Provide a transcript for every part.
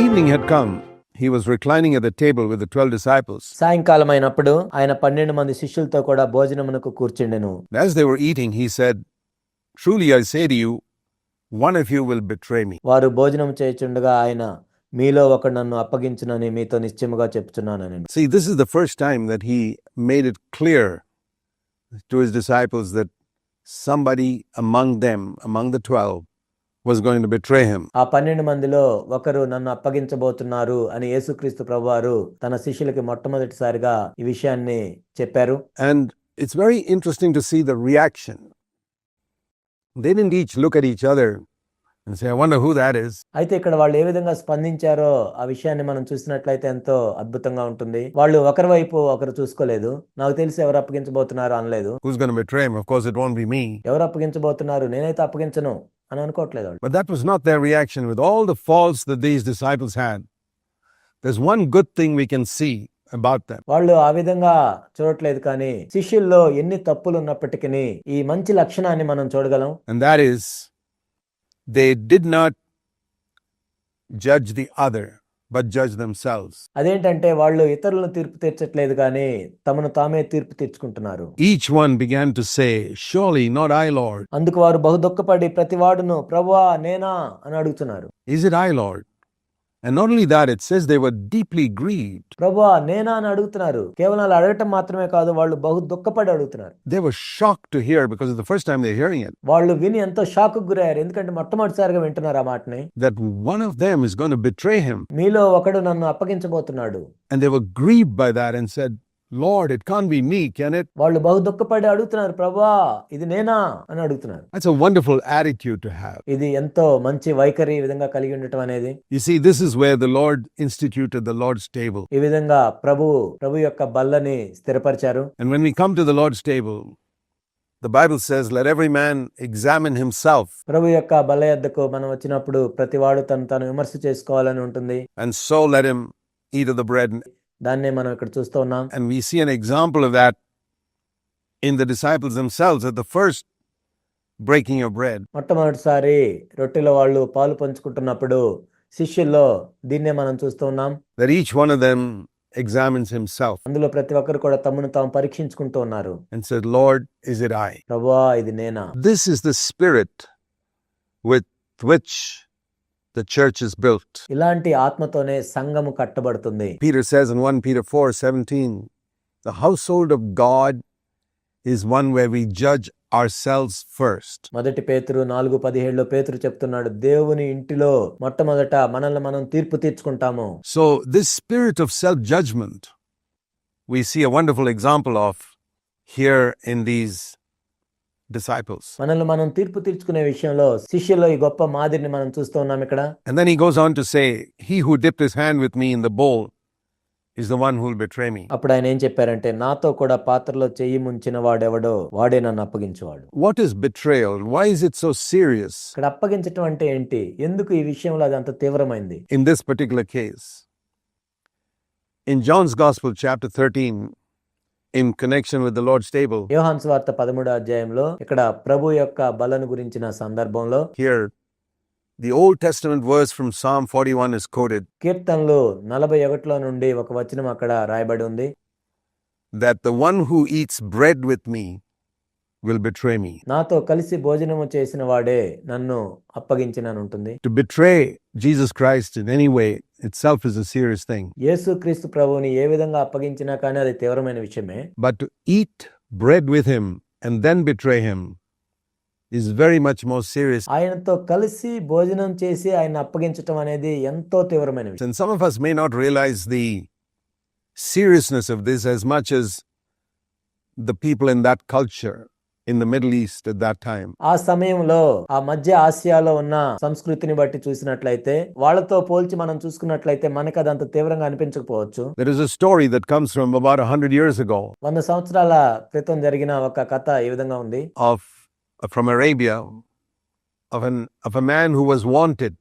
evening had come, he was reclining at the table with the 12 disciples. సాయంకాలం అయినప్పుడు ఆయన 12 మంది శిష్యులతో కూడా భోజనమునకు కూర్చుండెను. As they were eating, he said, "Truly I say to you, one of you will betray me." వారు భోజనం చేయుచుండగా ఆయన, మీలో ఒకడు నన్ను అప్పగించునని మీతో నిశ్చయముగా చెప్తున్నానని. See, this is the first time that he made it clear to his disciples that somebody among them, among the 12, was going to betray him. ఆ 12 మందిలో ఒకరు నన్ను అప్పగించబోతున్నారు అని యేసుక్రీస్తు ప్రభువారు తన శిష్యులకి మొట్టమొదటిసారిగా ఈ విషయాన్ని చెప్పారు. And it's very interesting to see the reaction. They didn't each look at each other and say, "I wonder who that is." అయితే ఇక్కడ వాళ్ళు ఏ విధంగా స్పందించారో ఆ విషయాన్ని మనం చూసినట్లయితే ఎంతో అద్భుతంగా ఉంటుంది. వాళ్ళు ఒకరి వైపు ఒకరు చూసుకోలేదు. నాకు తెలిసి ఎవరు అప్పగించబోతున్నారు అనలేదు. Who's going to betray him? Of course it won't be me. ఎవరు అప్పగించబోతున్నారు, నేనైతే అప్పగించను అని అనుకోవట్లేదు వాళ్ళు. But that was not their reaction with all the faults that these disciples had. There's one good thing we can see about them. వాళ్ళు ఆ విధంగా చూడట్లేదు, కానీ శిష్యుల్లో ఎన్ని తప్పులు ఉన్నప్పటికీ ఈ మంచి లక్షణాన్ని మనం చూడగలం. And that is, they did not judge the other, but judge themselves. అదేంటంటే వాళ్ళు ఇతరులను తీర్పు తీర్చట్లేదు, కానీ తమను తామే తీర్పు తీర్చుకుంటున్నారు. Each one began to say, "Surely not I, Lord." అందుకు వారు బహు దుఃఖపడి ప్రతివాడును, ప్రభువా నేనా అని అడుగుతున్నారు. Is it I, Lord? And not only that, it says they were deeply grieved. ప్రభువా నేనా అని అడుగుతున్నారు. కేవలం అలా అడగటం మాత్రమే కాదు, వాళ్ళు బహు దుఃఖపడి అడుగుతున్నారు. They were shocked to hear, because it's the first time they're hearing it, వాళ్ళు విని ఎంతో షాక్ గురయ్యారు. ఎందుకంటే మొట్టమొదటిసారిగా వింటున్నారు ఆ మాటని. that one of them is going to betray him. మీలో ఒకడు నన్ను అప్పగించబోతున్నాడు. And they were grieved by that and said, "Lord, it can't be me, can it?" వాళ్ళు బహు దుఃఖపడి అడుగుతున్నారు, ప్రభువా ఇది నేనా అని అడుగుతున్నారు. That's a wonderful attitude to have. ఇది ఎంతో మంచి వైఖరి ఈ విధంగా కలిగి ఉండటం అనేది. You see, this is where the Lord instituted the Lord's table. ఈ విధంగా ప్రభు యొక్క బల్లని స్థిరపరిచారు. And when we come to the Lord's table, the Bible says, "Let every man examine himself." ప్రభు యొక్క బల్ల యొద్దకు మనం వచ్చినప్పుడు ప్రతివాడు తను విమర్శ చేసుకోవాలని ఉంటుంది. And so let him eat of the bread. దాన్నే మనం ఇక్కడ చూస్తూ ఉన్నాం. And we see an example of that in the disciples themselves at the first breaking of bread. మొట్టమొదటిసారి రొట్టెలో వాళ్ళు పాలు పంచుకుంటున్నప్పుడు శిష్యుల్లో దీన్నే మనం చూస్తూ ఉన్నాం. That each one of them examines himself అందులో ప్రతి ఒక్కరు కూడా తమను తాము పరీక్షించుకుంటూ uన్నారు. and said, "Lord, is it I?" ప్రభువా ఇది నేనా? This is the spirit with which the church is built. ఇలాంటి ఆత్మతోనే సంఘము కట్టబడుతుంది. Peter says in 1 Peter 4:17, "The household of God is one where we judge ourselves first." మొదటి పేతురు 4:17 పేతురు చెప్తున్నాడు, దేవుని ఇంటిలో మొట్టమొదట మనల్ని మనం తీర్పు తీర్చుకుంటాము. So this spirit of self-judgment we see a wonderful example of here in these disciples. మనల్ని మనం తీర్పు తీర్చుకునే విషయంలో శిష్యుల్లో ఈ గొప్ప మాదిరిని మనం చూస్తూ ఉన్నాం ఇక్కడ. And then he goes on to say, "He who dipped his hand with me in the bowl is the one who will betray me." అప్పుడు ఆయన ఏం చెప్పారంటే, నాతో కూడా పాత్రలో చెయ్యి ముంచిన వాడెవడో వాడే నన్ను అప్పగించేవాడు. What is betrayal? Why is it so serious ఇక్కడ అప్పగించటం అంటే ఏంటి? ఎందుకు ఈ విషయంలో అది అంత తీవ్రమైంది? in this particular case? In John's Gospel, chapter 13, in connection with the Lord's table, యోహాను సువార్త 13వ అధ్యాయంలో ఇక్కడ ప్రభు యొక్క బలను గురించిన సందర్భంలో here the Old Testament verse from Psalm 41 is quoted, కీర్తనలు 41లో నుండి ఒక వచనం అక్కడ రాయబడి ఉంది. that the one who eats bread with me will betray me. నాతో కలిసి భోజనము చేసిన వాడే నన్ను అప్పగించినని ఉంటుంది. To betray Jesus Christ in any way itself is a serious thing. యేసుక్రీస్తు ప్రభువుని ఏ విధంగా అప్పగించినా కానీ అది తీవ్రమైన విషయమే. But to eat bread with him and then betray him is very much more serious. ఆయనతో కలిసి భోజనం చేసి ఆయన అప్పగించటం అనేది ఎంతో తీవ్రమైన విషయం. And some of us may not realize the seriousness of this as much as the people in that culture in the Middle East at that time. ఆ సమయంలో ఆ మధ్య ఆసియాలో ఉన్న సంస్కృతిని బట్టి చూసినట్లయితే, వాళ్ళతో పోల్చి మనం చూసుకున్నట్లయితే మనకు అదంత తీవ్రంగా అనిపించకపోవచ్చు. There is a story that comes from about 100 years ago 100 సంవత్సరాల క్రితం జరిగిన ఒక కథ ఈ విధంగా ఉంది. from Arabia of a man who was wanted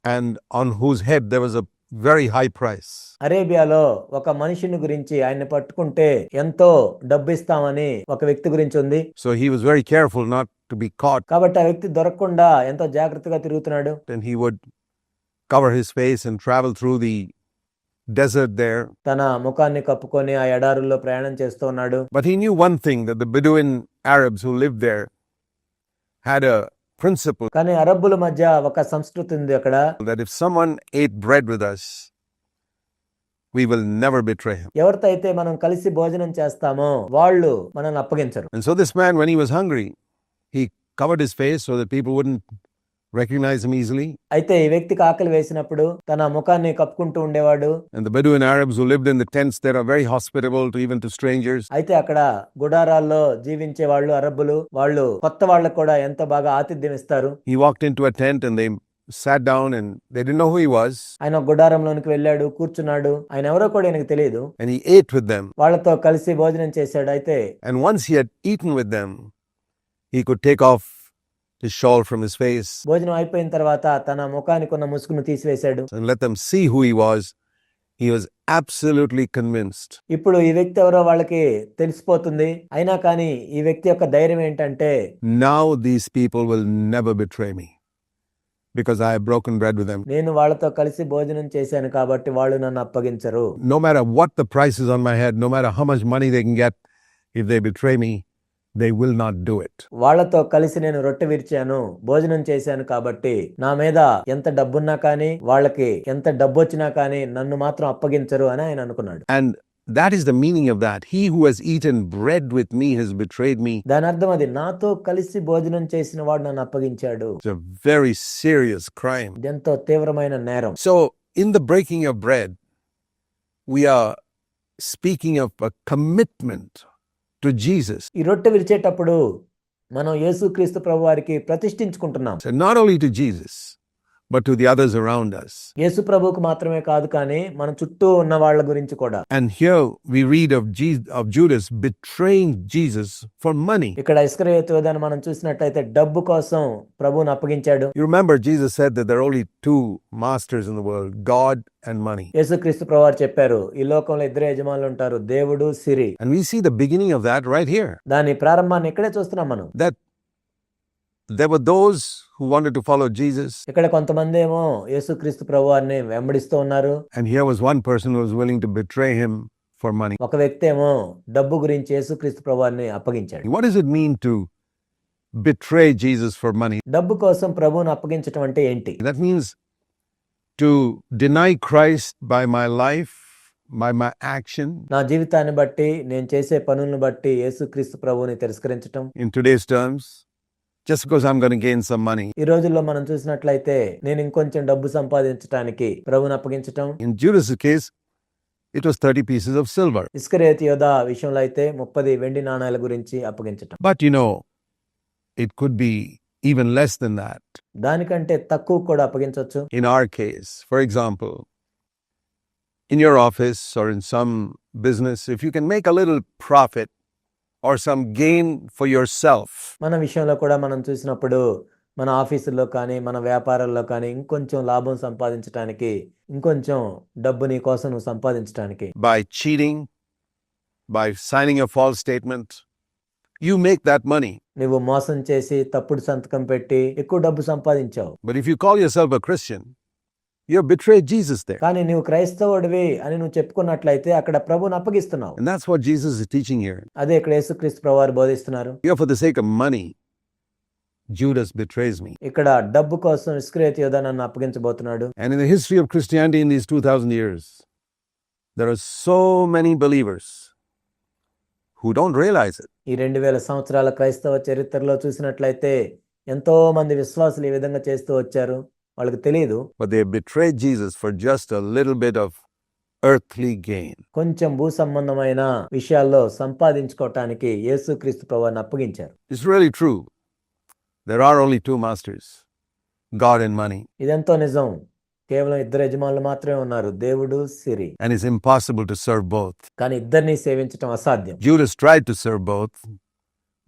and on whose head there was a very high price. అరేబియాలో ఒక మనిషిని గురించి ఆయన్ని పట్టుకుంటే ఎంతో డబ్బు ఇస్తామని ఒక వ్యక్తి గురించి ఉంది. So he was very careful not to be caught. కాబట్టి ఆ వ్యక్తి దొరకకుండా ఎంతో జాగ్రత్తగా తిరుగుతున్నాడు. And he would cover his face and travel through the desert there. తన ముఖాన్ని కప్పుకొని ఆ ఎడారుల్లో ప్రయాణం చేస్తూ ఉన్నాడు. But he knew one thing, that the Bedouin Arabs who lived there had a principle కానీ అరబ్బుల మధ్య ఒక సంస్కృతి ఉంది అక్కడ. that if someone ate bread with us, we will never betray him. ఎవరితో అయితే మనం కలిసి భోజనం చేస్తామో వాళ్ళు మనల్ని అప్పగించరు. And so this man, when he was hungry, he covered his face so that people wouldn't recognize him easily. అయితే ఈ వ్యక్తికి ఆకలి వేసినప్పుడు తన ముఖాన్ని కప్పుకుంటూ ఉండేవాడు. And the Bedouin Arabs who lived in the tents there are very hospitable to even to strangers. అయితే అక్కడ గుడారాల్లో జీవించే వాళ్ళు అరబ్బులు, వాళ్ళు కొత్త వాళ్ళకు కూడా ఎంతో బాగా ఆతిథ్యం ఇస్తారు. He walked into a tent and they sat down and they didn't know who he was. ఆయన గుడారంలోనికి వెళ్ళాడు, కూర్చున్నాడు. ఆయన ఎవరో కూడా ఆయనకు తెలియదు. And he ate with them. వాళ్ళతో కలిసి భోజనం చేశాడు. అయితే And once he had eaten with them, he could take off his shawl from his face భోజనం అయిపోయిన తర్వాత తన ముఖానికి ఉన్న ముసుగును తీసివేశాడు. and let them see who he was. He was absolutely convinced. ఇప్పుడు ఈ వ్యక్తి ఎవరో వాళ్ళకి తెలిసిపోతుంది. అయినా కానీ ఈ వ్యక్తి యొక్క ధైర్యం ఏంటంటే, Now these people will never betray me because I have broken bread with them. నేను వాళ్ళతో కలిసి భోజనం చేశాను కాబట్టి వాళ్ళు నన్ను అప్పగించరు. No matter what the price is on my head, no matter how much money they can get, if they betray me, they will not do it. వాళ్ళతో కలిసి నేను రొట్టె విరిచాను, భోజనం చేశాను కాబట్టి నా మీద ఎంత డబ్బున్నా కానీ, వాళ్ళకి ఎంత డబ్బు వచ్చినా కానీ నన్ను మాత్రం అప్పగించరు అని ఆయన అనుకున్నాడు. And that is the meaning of that. He who has eaten bread with me has betrayed me. దాని అర్థం అది, నాతో కలిసి భోజనం చేసిన వాడు నన్ను అప్పగించాడు. It's a very serious crime. ఎంతో తీవ్రమైన నేరం. So, in the breaking of bread, we are speaking of a commitment to Jesus. ఈ రొట్టె విరిచేటప్పుడు మనం యేసుక్రీస్తు ప్రభు వారికి ప్రతిష్ఠించుకుంటున్నాం. So not only to Jesus, but to the others around us. యేసు ప్రభువుకు మాత్రమే కాదు కానీ మన చుట్టూ ఉన్న వాళ్ళ గురించి కూడా. And here we read of Judas betraying Jesus for money. ఇక్కడ ఇస్కరియోతు యూదాను మనం చూసినట్లయితే డబ్బు కోసం ప్రభువును అప్పగించాడు. You remember Jesus said that there are only two masters in the world, God and money. యేసుక్రీస్తు ప్రభువారు చెప్పారు, ఈ లోకంలో ఇద్దరు యజమానులు ఉంటారు, దేవుడు, సిరి. And we see the beginning of that right here. దాని ప్రారంభాన్ని ఇక్కడే చూస్తున్నాం మనం. That there were those who wanted to follow Jesus. ఇక్కడ కొంతమంది ఏమో యేసుక్రీస్తు ప్రభువారిని వెంబడిస్తూ ఉన్నారు. And here was one person who was willing to betray him for money. ఒక వ్యక్తి ఏమో డబ్బు గురించి యేసుక్రీస్తు ప్రభువారిని అప్పగించాడు. What does it mean to betray Jesus for money? డబ్బు కోసం ప్రభువును అప్పగించడం అంటే ఏంటి? That means to deny Christ by my life, by my action. నా జీవితాన్ని బట్టి, నేను చేసే పనులను బట్టి యేసుక్రీస్తు ప్రభువుని తిరస్కరించటం. In today's terms, just because I'm going to gain some money. ఈ రోజుల్లో మనం చూసినట్లయితే నేను ఇంకొంచెం డబ్బు సంపాదించడానికి ప్రభువుని అప్పగించటం. In Judas' case, it was 30 pieces of silver. ఇస్కరియోతు యూదా విషయంలో అయితే 30 వెండి నాణాల గురించి అప్పగించటం. But you know, it could be even less than that. దానికంటే తక్కువ కూడా అప్పగించవచ్చు. In our case, for example, in your office or in some business, if you can make a little profit or some gain for yourself. మన విషయంలో కూడా మనం చూసినప్పుడు మన ఆఫీసుల్లో కానీ, మన వ్యాపారాల్లో కానీ ఇంకొంచెం లాభం సంపాదించడానికి, ఇంకొంచెం డబ్బు నీ కోసం నువ్వు సంపాదించడానికి, By cheating, by signing a false statement, you make that money. నువ్వు మోసం చేసి తప్పుడు సంతకం పెట్టి ఎక్కువ డబ్బు సంపాదించావు. But if you call yourself a Christian, you have betrayed Jesus there. కానీ నువ్వు క్రైస్తవుడివి అని నువ్వు చెప్పుకున్నట్లయితే అక్కడ ప్రభువుని అప్పగిస్తున్నావు. And that's what Jesus is teaching here. అదే ఇక్కడ యేసుక్రీస్తు ప్రభువారు బోధిస్తున్నారు. Here, for the sake of money, Judas betrays me. ఇక్కడ డబ్బు కోసం ఇస్కరియోతు యూదా నన్ను అప్పగించబోతున్నాడు. And in the history of Christianity in these 2000 years, there are so many believers who don't realize it. ఈ 2000 సంవత్సరాల క్రైస్తవ చరిత్రలో చూసినట్లయితే ఎంతో మంది విశ్వాసులు ఈ విధంగా చేస్తూ వచ్చారు. వాళ్ళకి తెలియదు. But they betrayed Jesus for just a little bit of earthly gain. కొంచెం భూ సంబంధమైన విషయాల్లో సంపాదించుకోవటానికి యేసుక్రీస్తు ప్రభువుని అప్పగించారు. It's really true. There are only two masters, God and money. ఇదెంతో నిజం. కేవలం ఇద్దరు యజమానులు మాత్రమే ఉన్నారు, దేవుడు, సిరి. And it's impossible to serve both. కానీ ఇద్దరిని సేవించటం అసాధ్యం. Judas tried to serve both,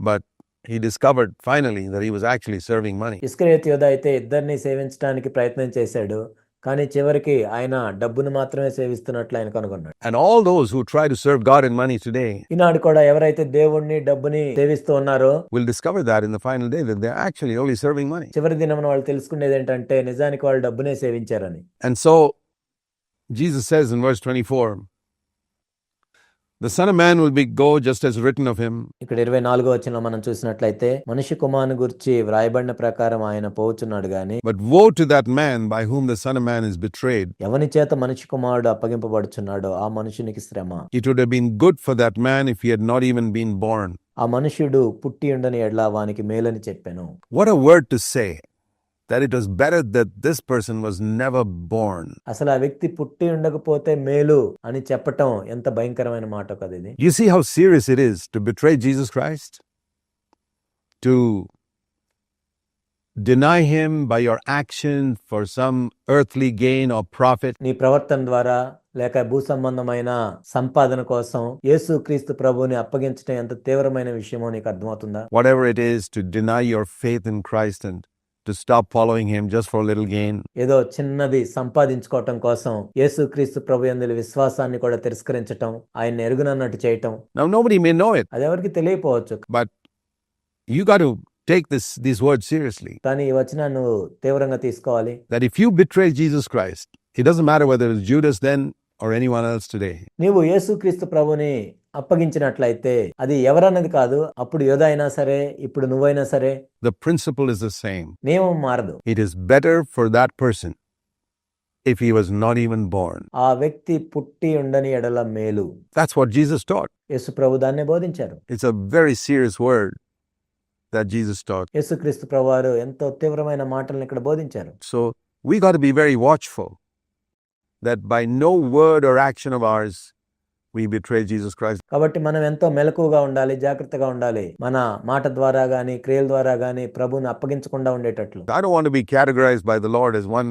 but he discovered finally that he was actually serving money. ఇస్కరియోతు యూదా అయితే ఇద్దరిని సేవించడానికి ప్రయత్నం చేశాడు. కానీ చివరికి ఆయన డబ్బును మాత్రమే సేవిస్తున్నట్లు ఆయన కనుగొన్నాడు. And all those who try to serve God in money today ఈనాడు కూడా ఎవరైతే దేవుణ్ణి డబ్బుని సేవిస్తూ ఉన్నారో will discover that in the final day that they're actually only serving money. చివరి దినమున వాళ్ళు తెలుసుకునేది ఏంటంటే నిజానికి వాళ్ళు డబ్బునే సేవించారని. And so Jesus says in verse 24, the Son of Man will be go just as written of him. ఇక్కడ 24వ వచనంలో మనం చూసినట్లయితే మనిషి కుమారుని గురించి వ్రాయబడిన ప్రకారం ఆయన పోవుచున్నాడు గాని But woe to that man by whom the Son of Man is betrayed. ఎవని చేత మనిషి కుమారుడు అప్పగింపబడుచున్నాడో ఆ మనుషునికి శ్రమ. It would have been good for that man if he had not even been born. ఆ మనుష్యుడు పుట్టి ఉండని ఎడ్ల వానికి మేలని చెప్పాను. What a word to say, that it was better that this person was never born. అసలు ఆ వ్యక్తి పుట్టి ఉండకపోతే మేలు అని చెప్పటం ఎంత భయంకరమైన మాట కదా ఇది. You see how serious it is to betray Jesus Christ? To deny him by your action for some earthly gain or profit. నీ ప్రవర్తన ద్వారా లేక భూ సంబంధమైన సంపాదన కోసం యేసుక్రీస్తు ప్రభువుని అప్పగించడం ఎంత తీవ్రమైన విషయమో నీకు అర్థమవుతుందా? Whatever it is to deny your faith in Christ and to stop following him just for a little gain. ఏదో చిన్నది సంపాదించుకోవటం కోసం యేసుక్రీస్తు ప్రభు యందు విశ్వాసాన్ని కూడా తిరస్కరించటం, ఆయన ఎరుగునన్నట్టు చేయటం. Now nobody may know it, అది ఎవరికి తెలియకపోవచ్చు. but you got to take these words seriously. కానీ ఈ వచనాన్ని నువ్వు తీవ్రంగా తీసుకోవాలి. That if you betray Jesus Christ, it doesn't matter whether it's Judas then or anyone else today. నీవు యేసుక్రీస్తు ప్రభుని అప్పగించినట్లయితే అది ఎవరన్నది కాదు, అప్పుడు యోధ అయినా సరే ఇప్పుడు నువ్వైనా సరే The principle is the same. నియమం మారదు. It is better for that person if he was not even born. ఆ వ్యక్తి పుట్టి ఉండని ఎడల మేలు. That's what Jesus taught. యేసు ప్రభు దాన్నే బోధించారు. It's a very serious word that Jesus taught. యేసుక్రీస్తు ప్రభువారు ఎంతో తీవ్రమైన మాటలను ఇక్కడ బోధించారు. So we got to be very watchful that by no word or action of ours we betray Jesus Christ. కాబట్టి మనం ఎంతో మెలకువగా ఉండాలి, జాగ్రత్తగా ఉండాలి. మన మాట ద్వారా గాని క్రియల ద్వారా గాని ప్రభువుని అప్పగించకుండా ఉండేటట్లు. I don't want to be categorized by the Lord as one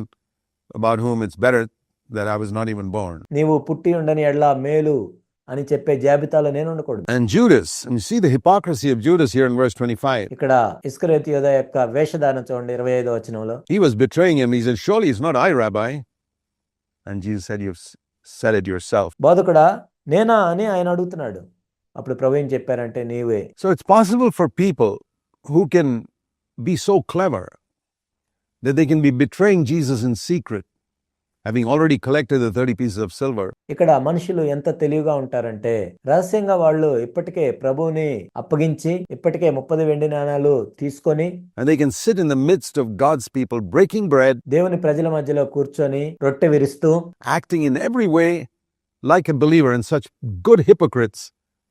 about whom it's better that I was not even born. నీవు పుట్టి ఉండని ఎడల మేలు అని చెప్పే జాబితాలో నేను ఉండకూడదు. And Judas, and you see the hypocrisy of Judas here in verse 25. ఇక్కడ ఇస్కరియోతు యోధ యొక్క వేషధారణ చూడండి 25వ వచనంలో. He was betraying him. He said, surely it's not I, Rabbi. And Jesus said, you've said it yourself. బోధకుడా నేనా అని ఆయన అడుగుతున్నాడు. అప్పుడు ప్రభు ఏం చెప్పారంటే నీవే. So it's possible for people who can be so clever that they can be betraying Jesus in secret, having already collected the 30 pieces of silver. ఇక్కడ మనుషులు ఎంత తెలివిగా ఉంటారంటే రహస్యంగా వాళ్ళు ఇప్పటికే ప్రభువుని అప్పగించి ఇప్పటికే 30 వెండి నాణాలు తీసుకొని And they can sit in the midst of God's people, breaking bread, దేవుని ప్రజల మధ్యలో కూర్చొని రొట్టె విరుస్తూ acting in every way like a believer, and such good hypocrites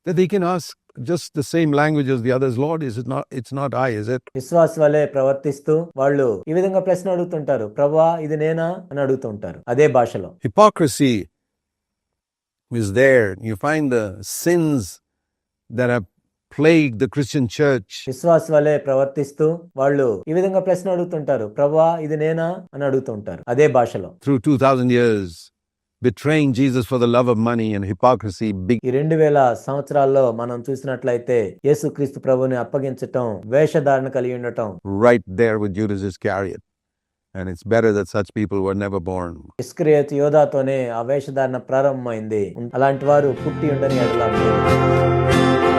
that they can ask just the same language as the others. Lord, is it not? It's not I, is it? విశ్వాస వలె ప్రవర్తిస్తూ వాళ్ళు ఈ విధంగా ప్రశ్న అడుగుతుంటారు, ప్రభువా ఇది నేనా అని అడుగుతుంటారు అదే భాషలో. Hypocrisy is there. You find the sins that have plagued the Christian church. విశ్వాస వలె ప్రవర్తిస్తూ వాళ్ళు ఈ విధంగా ప్రశ్న అడుగుతుంటారు, ప్రభువా ఇది నేనా అని అడుగుతుంటారు అదే భాషలో. Through 2000 years, betraying Jesus for the love of money and hypocrisy. ఈ 2000 సంవత్సరాల్లో మనం చూసినట్లయితే యేసుక్రీస్తు ప్రభువుని అప్పగించటం, వేషధారణ కలిగి ఉండటం Right there with Judas Iscariot. And it's better that such people were never born. ఇస్కరియోతు యోధాతోనే ఆ వేషధారణ ప్రారంభమైంది. అలాంటి వారు పుట్టి ఉండని ఎడల మేలు.